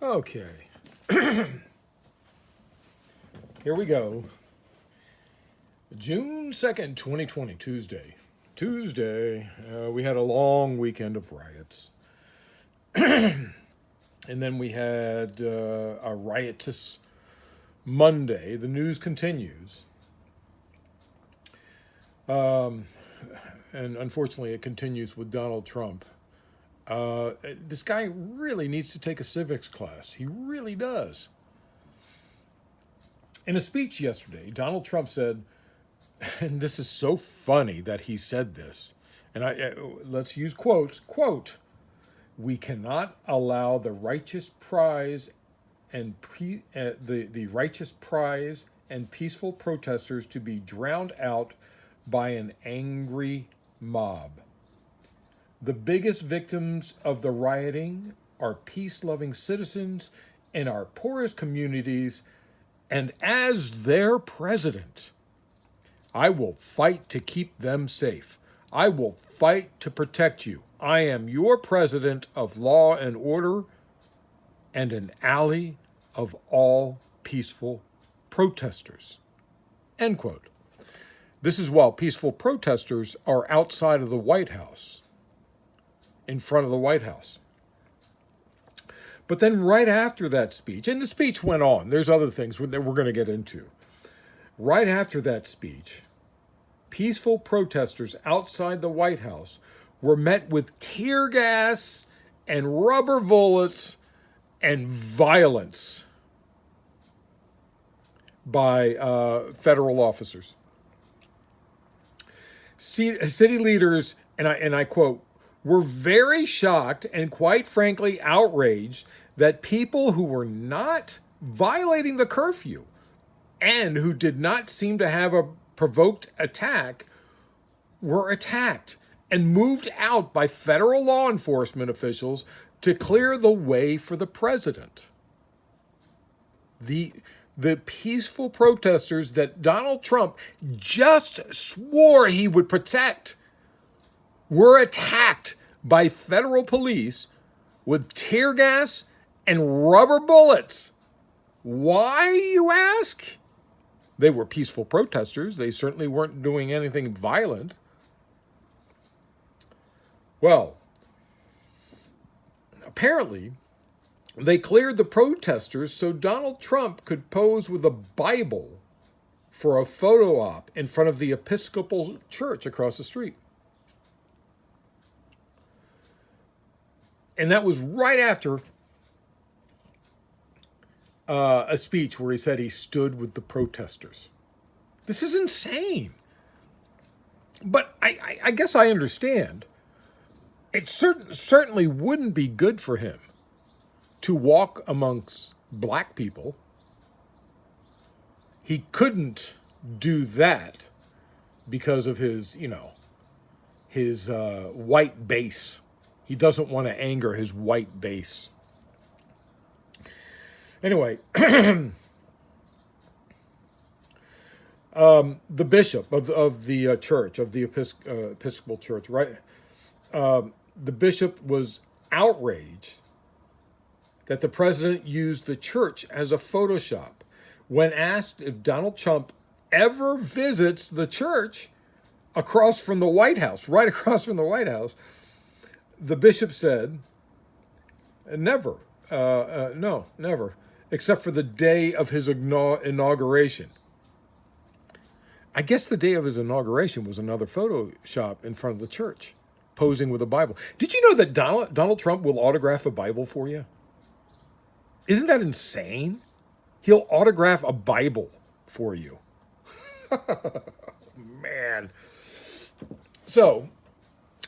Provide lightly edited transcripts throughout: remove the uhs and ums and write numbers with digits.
Okay. Here we go. June 2nd, 2020, Tuesday. We had a long weekend of riots. And then we had a riotous Monday. The news continues. And unfortunately, it continues with Donald Trump. This guy really needs to take a civics class. He really does. In a speech yesterday, Donald Trump said, and this is so funny that he said this, and let's use quotes, quote, "We cannot allow the righteous prize and the righteous prize and peaceful protesters to be drowned out by an angry mob. The biggest victims of the rioting are peace-loving citizens in our poorest communities, and as their president, I will fight to keep them safe. I will fight to protect you. I am your president of law and order and an ally of all peaceful protesters." End quote. This is while peaceful protesters are outside of the White House, in front of the White House. But then right after that speech, and the speech went on, there's other things that we're going to get into. Right after that speech, peaceful protesters outside the White House were met with tear gas and rubber bullets and violence by federal officers. City leaders, and I quote, "were very shocked and quite frankly outraged that people who were not violating the curfew and who did not seem to have a provoked attack were attacked and moved out by federal law enforcement officials to clear the way for the president." The peaceful protesters that Donald Trump just swore he would protect were attacked by federal police with tear gas and rubber bullets. Why, you ask? They were peaceful protesters. They certainly weren't doing anything violent. Well, apparently, they cleared the protesters so Donald Trump could pose with a Bible for a photo op in front of the Episcopal Church across the street. And that was right after a speech where he said he stood with the protesters. This is insane. But I guess I understand. It certainly wouldn't be good for him to walk amongst black people. He couldn't do that because of his white base. He doesn't want to anger his white base. Anyway, the bishop of the church, of the Episcopal Church, right? The bishop was outraged that the president used the church as a Photoshop. When asked if Donald Trump ever visits the church across from the White House, right across from the White House, the bishop said, never, no, never, except for the day of his inauguration. I guess the day of his inauguration was another Photoshop in front of the church, posing with a Bible. Did you know that Donald Trump will autograph a Bible for you? Isn't that insane? He'll autograph a Bible for you. Man. So,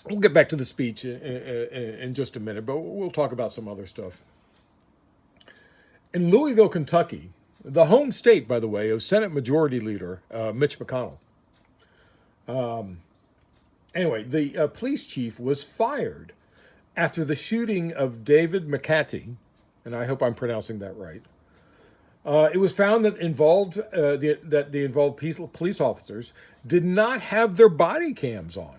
we'll get back to the speech in just a minute, but we'll talk about some other stuff. In Louisville, Kentucky, the home state, by the way, of Senate Majority Leader Mitch McConnell. Anyway, the police chief was fired after the shooting of David McCatty, and I hope I'm pronouncing that right. It was found that the involved police officers did not have their body cams on.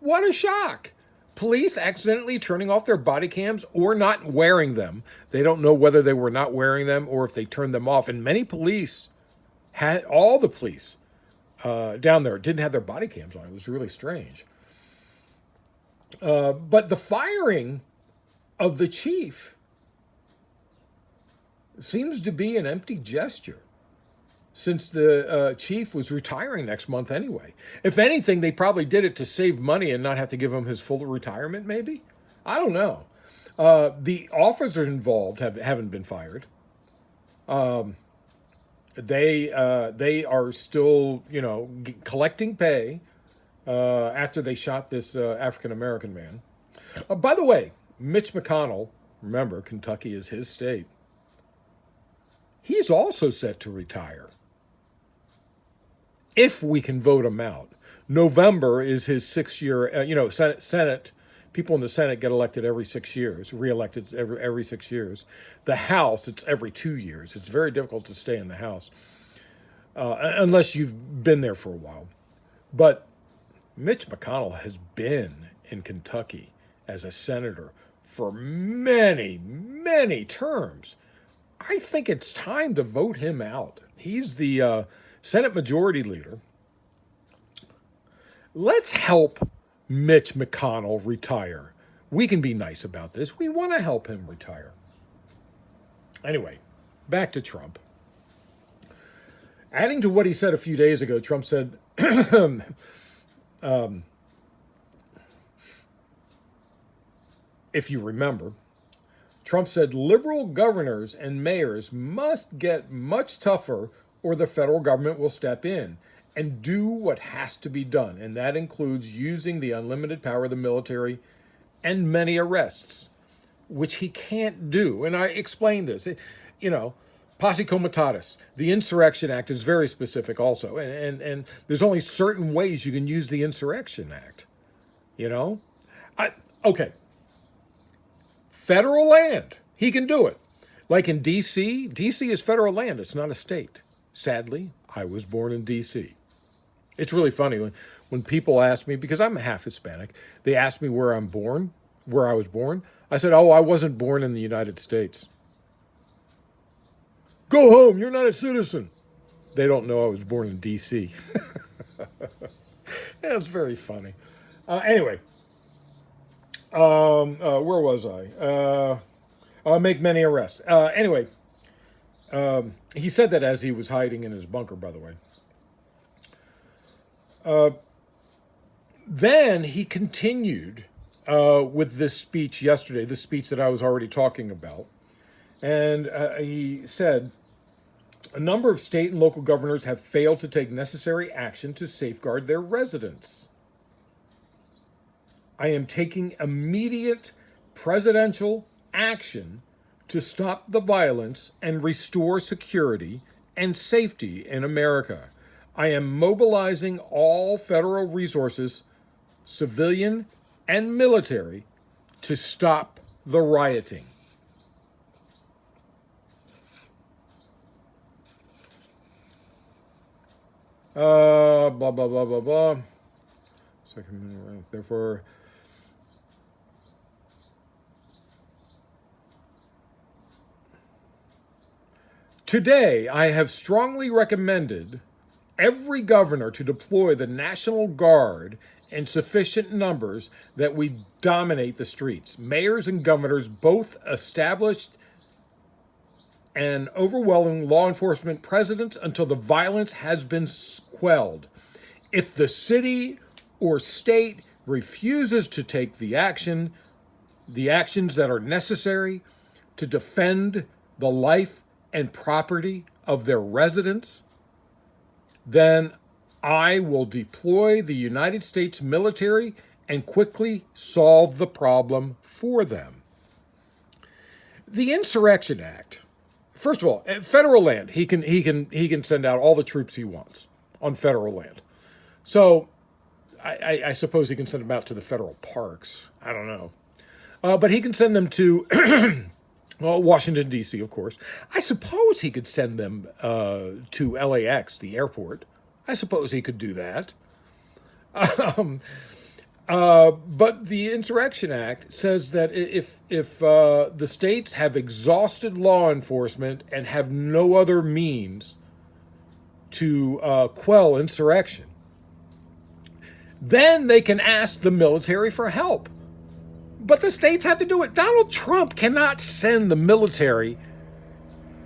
What a shock! police accidentally turning off their body cams or not wearing them. They don't know whether they were not wearing them or if they turned them off. And many police all the police down there didn't have their body cams on. It was really strange. But the firing of the chief seems to be an empty gesture, since the chief was retiring next month anyway. If anything, they probably did it to save money and not have to give him his full retirement, maybe? I don't know. The officers involved haven't been fired. They are still, collecting pay after they shot this African-American man. By the way, Mitch McConnell, remember, Kentucky is his state. He's also set to retire, if we can vote him out. November is his 6-year, Senate. People in the Senate get elected every 6 years, reelected every 6 years. The House, it's every 2 years. It's very difficult to stay in the House unless you've been there for a while. But Mitch McConnell has been in Kentucky as a senator for many, many terms. I think it's time to vote him out. He's the Senate Majority Leader. Let's help Mitch McConnell retire. We can be nice about this. We want to help him retire. Anyway, back to Trump. Adding to what he said a few days ago, Trump said, if you remember, Trump said liberal governors and mayors must get much tougher or the federal government will step in and do what has to be done. And that includes using the unlimited power of the military and many arrests, which he can't do. And I explained this, posse comitatus. The Insurrection Act is very specific also. And there's only certain ways you can use the Insurrection Act, Okay. Federal land, he can do it. Like in D.C., D.C. is federal land. It's not a state. Sadly, I was born in D.C. It's really funny when people ask me, because I'm half Hispanic, they ask me where I was born. I said, I wasn't born in the United States. Go home, you're not a citizen. They don't know I was born in D.C. Yeah, it's very funny. Anyway. Where was I? Make many arrests. Anyway, he said that as he was hiding in his bunker, by the way. Then he continued with this speech yesterday, the speech that I was already talking about. And he said, a number of state and local governors have failed to take necessary action to safeguard their residents. I am taking immediate presidential action to stop the violence and restore security and safety in America. I am mobilizing all federal resources, civilian and military, to stop the rioting. Blah, blah, blah, blah, blah. Second, therefore... Today, I have strongly recommended every governor to deploy the National Guard in sufficient numbers that we dominate the streets. Mayors and governors both established an overwhelming law enforcement presence until the violence has been quelled. If the city or state refuses to take the actions that are necessary to defend the life and property of their residents, then I will deploy the United States military and quickly solve the problem for them. The Insurrection Act, first of all, federal land, he can send out all the troops he wants on federal land. So I suppose he can send them out to the federal parks. I don't know. But he can send them to Washington, D.C., of course. I suppose he could send them to LAX, the airport. I suppose he could do that. But the Insurrection Act says that if the states have exhausted law enforcement and have no other means to quell insurrection, then they can ask the military for help. But the states have to do it. Donald Trump cannot send the military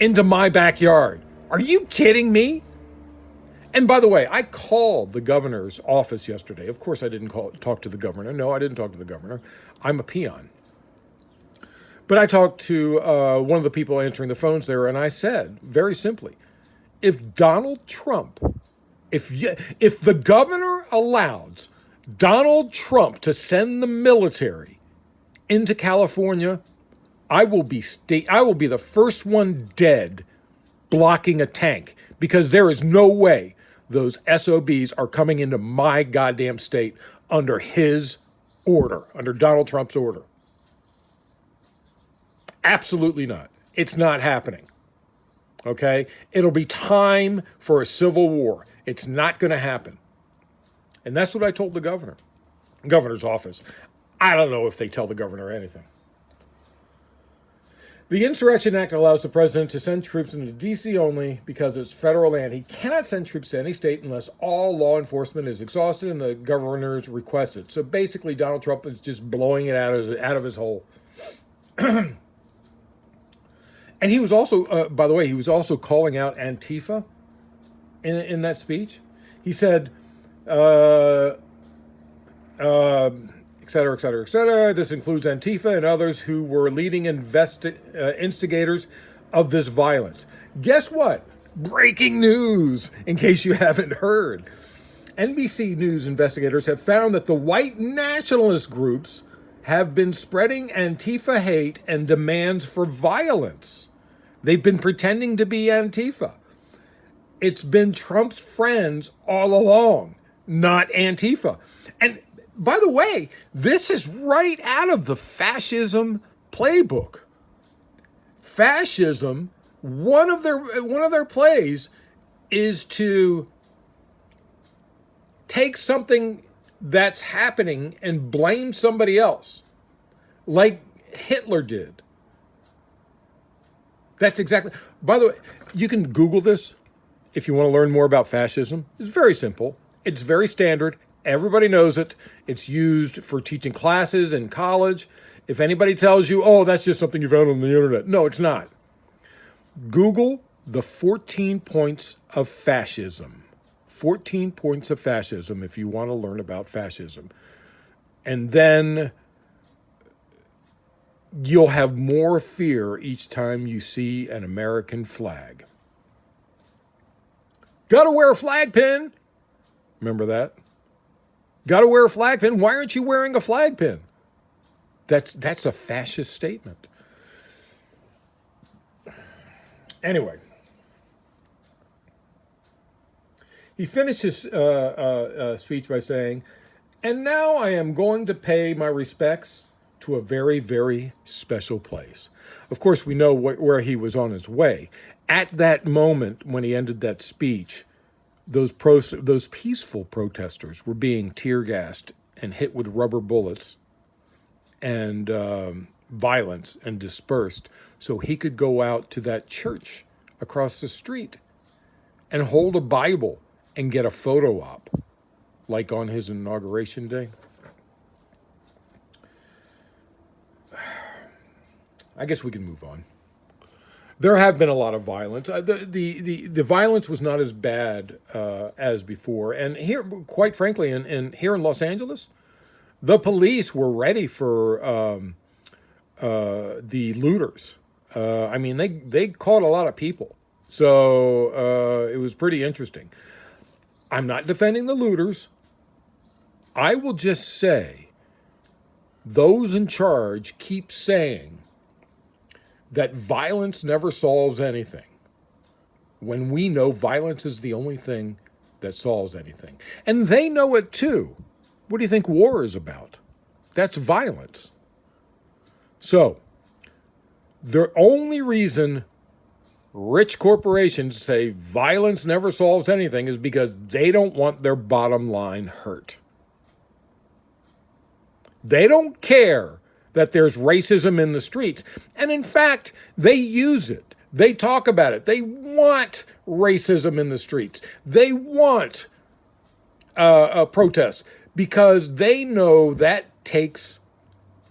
into my backyard. Are you kidding me? And by the way, I called the governor's office yesterday. Of course, I didn't talk to the governor. No, I didn't talk to the governor. I'm a peon. But I talked to one of the people answering the phones there, and I said, very simply, if Donald Trump, if the governor allows Donald Trump to send the military into California, I will be the first one dead blocking a tank, because there is no way those SOBs are coming into my goddamn state under his order, under Donald Trump's order. Absolutely not. It's not happening. Okay? It'll be time for a civil war. It's not going to happen. And that's what I told the governor's office. I don't know if they tell the governor anything. The Insurrection Act allows the president to send troops into D.C. only because it's federal land. He cannot send troops to any state unless all law enforcement is exhausted and the governors request it. So basically, Donald Trump is just blowing it out of his hole. And he was also, by the way, he was also calling out Antifa in that speech. He said, et cetera, et cetera, et cetera. This includes Antifa and others who were leading instigators of this violence. Guess what? Breaking news, in case you haven't heard. NBC News investigators have found that the white nationalist groups have been spreading Antifa hate and demands for violence. They've been pretending to be Antifa. It's been Trump's friends all along, not Antifa. And by the way, this is right out of the fascism playbook. Fascism, one of their plays is to take something that's happening and blame somebody else, like Hitler did. That's exactly. By the way, you can Google this if you want to learn more about fascism. It's very simple. It's very standard. Everybody knows it. It's used for teaching classes in college. If anybody tells you, oh, that's just something you found on the internet. No, it's not. Google the 14 points of fascism. 14 points of fascism if you want to learn about fascism. And then you'll have more fear each time you see an American flag. Gotta wear a flag pin. Remember that? Gotta wear a flag pin. Why aren't you wearing a flag pin? That's a fascist statement. Anyway, he finished his speech by saying, "And now I am going to pay my respects to a very, very special place." Of course, we know where he was on his way. At that moment, when he ended that speech, those peaceful protesters were being tear gassed and hit with rubber bullets and violence and dispersed, so he could go out to that church across the street and hold a Bible and get a photo op, like on his inauguration day. I guess we can move on. There have been a lot of violence. The violence was not as bad as before. And here, quite frankly, here in Los Angeles, the police were ready for the looters. I mean, they caught a lot of people. So it was pretty interesting. I'm not defending the looters. I will just say those in charge keep saying that violence never solves anything, when we know violence is the only thing that solves anything. And they know it too. What do you think war is about? That's violence. So, the only reason rich corporations say violence never solves anything is because they don't want their bottom line hurt. They don't care that there's racism in the streets. And in fact, they use it. They talk about it. They want racism in the streets. They want a protest because they know that takes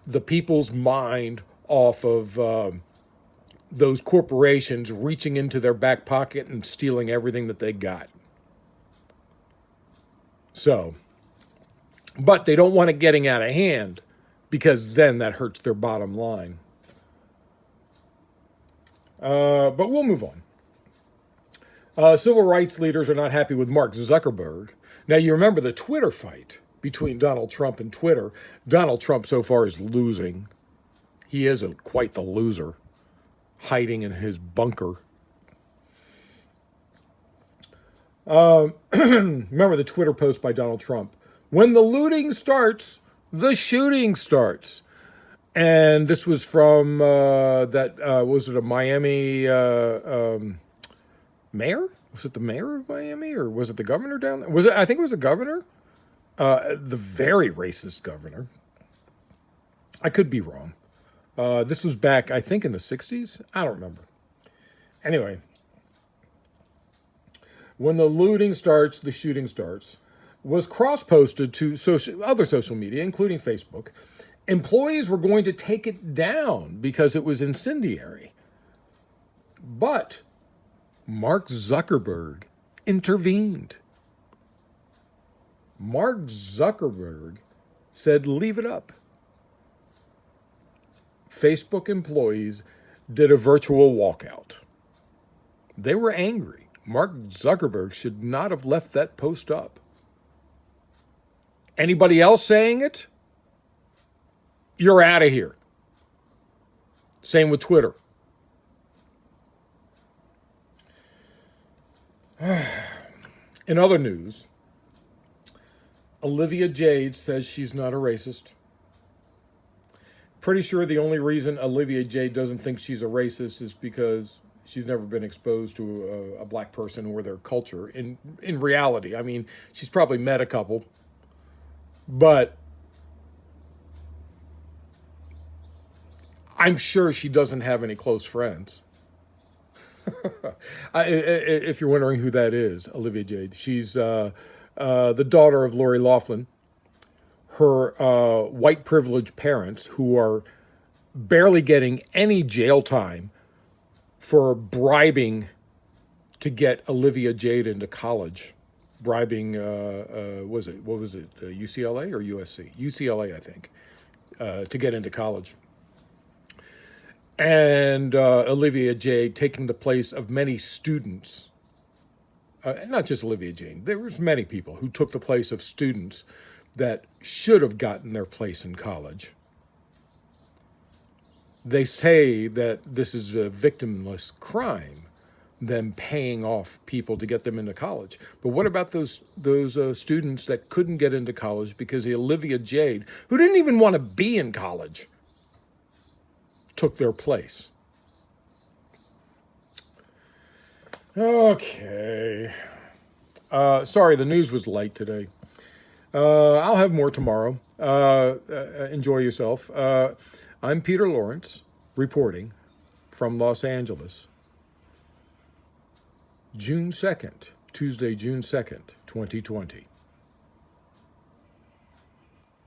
the people's mind off of those corporations reaching into their back pocket and stealing everything that they got. So, but they don't want it getting out of hand because then that hurts their bottom line. But we'll move on. Civil rights leaders are not happy with Mark Zuckerberg. Now, you remember the Twitter fight between Donald Trump and Twitter. Donald Trump so far is losing. He is quite the loser, hiding in his bunker. Remember the Twitter post by Donald Trump. When the looting starts, the shooting starts. And this was from was it a Miami mayor? Was it the mayor of Miami, or was it the governor down there? I think it was the governor. The very racist governor. I could be wrong. This was back, I think, in the 60s. I don't remember. Anyway, when the looting starts, the shooting starts, was cross-posted to other social media, including Facebook. Employees were going to take it down because it was incendiary. But Mark Zuckerberg intervened. Mark Zuckerberg said, leave it up. Facebook employees did a virtual walkout. They were angry. Mark Zuckerberg should not have left that post up. Anybody else saying it? You're out of here. Same with Twitter. In other news, Olivia Jade says she's not a racist. Pretty sure the only reason Olivia Jade doesn't think she's a racist is because she's never been exposed to a black person or their culture. In reality, I mean, she's probably met a couple, but I'm sure she doesn't have any close friends. If you're wondering who that is, Olivia Jade, she's the daughter of Lori Loughlin. Her white privileged parents, who are barely getting any jail time for bribing to get Olivia Jade into college. Bribing, what was it, UCLA or USC? UCLA, I think, to get into college. And Olivia Jade taking the place of many students, not just Olivia Jade, there was many people who took the place of students that should have gotten their place in college. They say that this is a victimless crime, them paying off people to get them into college. But what about those students that couldn't get into college because Olivia Jade, who didn't even want to be in college, took their place? Okay. Sorry, the news was light today. I'll have more tomorrow. Enjoy yourself. I'm Peter Lawrence, reporting from Los Angeles. June 2nd, Tuesday, June 2nd, 2020.